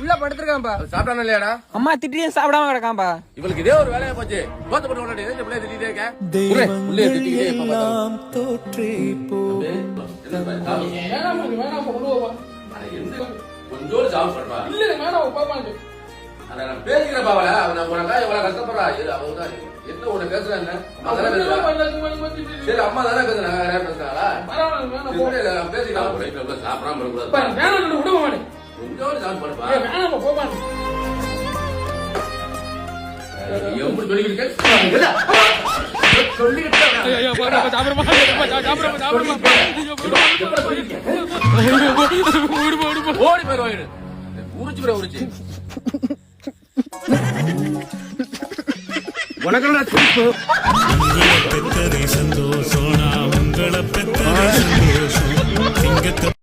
உள்ள படுத்திருக்கான்பா. சாப்பிட்டானே இல்லையாடா? அம்மா திட்டியும் சாப்பிடாம கிடக்காம்பா. இவளுக்கு இதே ஒரு வேலையா போச்சு. போத்து போட்டு விளையாடி இந்த பிள்ளைய திட்டிட்டே இருக்க. உள்ளே திட்டிக்கிட்டே எப்ப பார்த்தாலும். கொஞ்சோடு சாப்பிட்டு படுப்பா. அட நான் பேசிக்கிறேன் பாவல. அவன் உனக்கா எவ்வளவு கஷ்டப்படுறா. அவன் என்ன உன்னை பேசுறா என்ன? சரி அம்மா தானே பேசுறாங்க. வேற யாரும் பேசுறாங்களா? பேசிக்கலாம். சாப்பிடாம இருக்கக்கூடாது. கொஞ்சோடு சாப்பிட்டு படுப்பா. எப்படி ஓடி போயிரு உரிச்சு உனக்கு சந்தோஷம்.